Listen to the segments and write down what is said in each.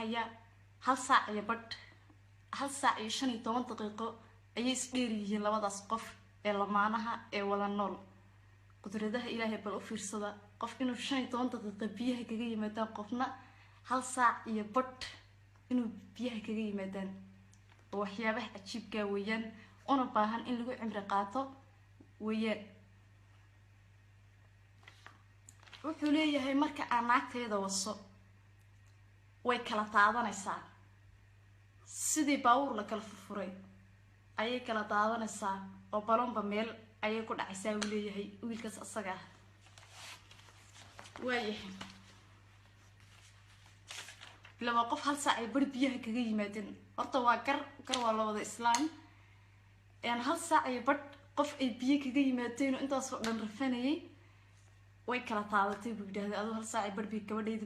baxaya hal saac iyo badh hal saac iyo 15 daqiiqo ayay isdheer yihiin labadaas qof ee lamaanaha ee wada nool qudradaha ilaahay bal u fiirsada qof inuu 15 daqiiqo biyaha kaga yimaadaan qofna hal saac iyo badh inuu biyaha kaga yimaadaan waxyaabaha cajiibka weeyaan una baahan in lagu cimri qaato weeyaan wuxuu leeyahay marka aan naagteeda waso way kala taadanaysaa sidii baawur la kala furfuray ayay kala taadanaysaa oo balonba meel ayay ku dhacaysaa uu leeyahay wiilkaas asaga waayahay laba qof hal saac ay bar biyaha kaga yimaadeen horta waa gar waa la wada islaam hal saac ay bar qof ay biyo kaga yimaadeen intaas oo dhan rafanayay way kala taadatay buu yiraahday adoo hal saac ay bar gabadheeda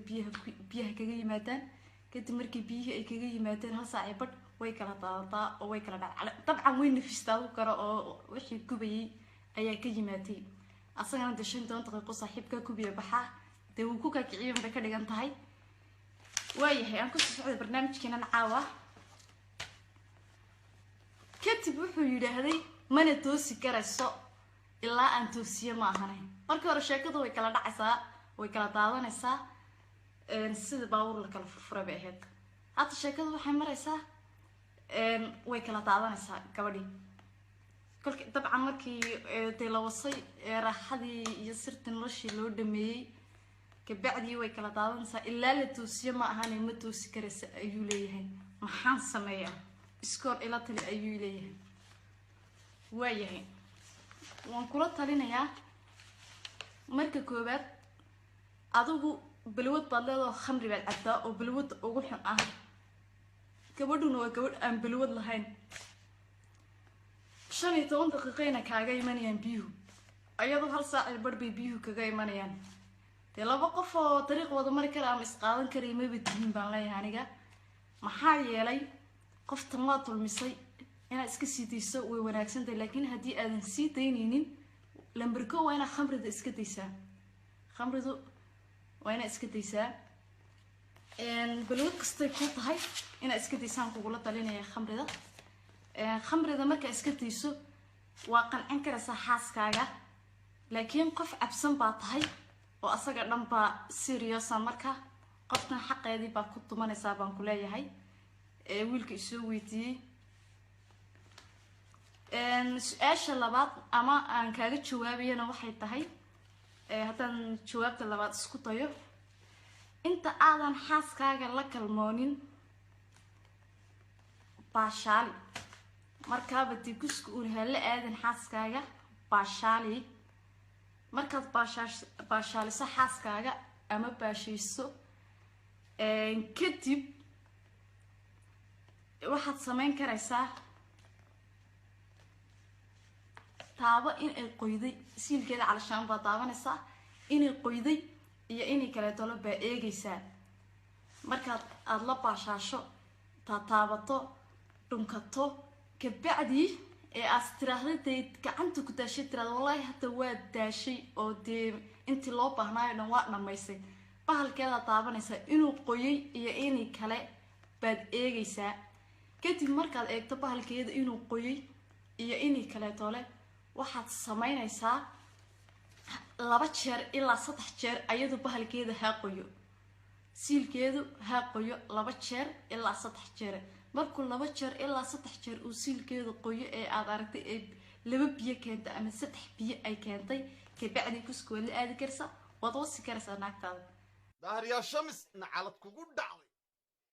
biyaha kaga yimaadaan kadib markii biyaha ay kaga yimaadeen hal saac ay bar way kala taadataa oo way kala dhacay dabcan way nafistaa u karo oo wixii gubayay ayaa ka yimaatay asagana 15 daqiiqo saaxiibka gubiya baxa de uu ku kaciyay marka ka dhigan tahay waayahay aan ku socday barnaamijkeena caawa kadib wuxuu yiraahday mana toosi karayso ilaa aan toosiyo ma ahanay markii hore sheekadu way kala dhacaysaa way kala daadanaysaa sida baawur la kala furfuray bay ahayd hadda sheekadu waxay maraysaa way kala daadanaysaa gabadhii kolka dabcan markii de la wasay raaxadii iyo sirtii noloshii loo dhameeyay kabacdii way kala daadanaysaa ilaa la toosiyo ma ahanay ma toosi karaysa ayuu leeyahay maxaan sameeyaa iskoor ila tali ayuu leeyahay waayahay waan kula talinayaa marka koobaad adigu balwad baad leedahay khamri baad cabtaa oo balwad ugu xun ah gabadhuna waa gabadh aan balwad lahayn 15 daqiiqayna kaaga imanayaan biyuhu ayadoo hal saac ay barbay biyuhu kaga imanayaan de laba qof oo dariiq wada mari kara ama isqaadan kara ma bidin baan leeyahay aniga maxaa yeelay qoftan waa tulmisay ina iska siidayso way wanaagsan tahay laakiin hadii aadan sii daynaynin lambarko waa ina khamrida iska daysaa khamridu waa ina iska daysaa balwad kastay ku tahay ina iska daysaan kugula talinaya khamrida marka iska dayso waa qancin karaysaa xaaskaaga laakiin qof cabsan baa tahay oo asaga dhan baa serious marka qoftan xaqeedii baa ku tumanaysaa baan ku leeyahay wiilka isoo weydiiyay su'aasha labaad ama aan kaaga jawaabayana waxay tahay haddaan jawaabta labaad isku dayo inta aadan xaaskaaga la kalmoonin baashaali markaaba dikusku uu la aadan xaaskaaga baashaali markaad baashaaliso xaaskaaga ama baashayso kadib waxaad samayn karaysaa taabo in ay qoyday siilkeeda calashaan baa taabanaysaa inay qoyday iyo inay kale tolo baa eegaysaa markaad aad la baashaasho taabato dhunkato kabacdii ee aad tiraahday gacanta ku daashay tiraahdo wallahi hada waa daashay oo de intii loo baahnaayo dhan waa dhamaysay bahalkeeda taabanaysaa inuu qoyay iyo inay kale baad eegaysaa kadib markaad eegto bahalkeeda inuu qoyay iyo inay kale tole waxaad samaynaysaa 2 jeer ilaa 3 jeer ayadu bahalkeeda ha qoyo siilkeedu ha qoyo 2 jeer ilaa 3 jeer markuu 2 jeer ilaa 3 jeer uu siilkeedu qoyo ee aad aragtay ee 2 biyo keenta ama 3 biyo ay keentay kabacdi kusku wali aadi karsa wad wasi karsa naagtaada daariya shamis nacalad kugu dhacday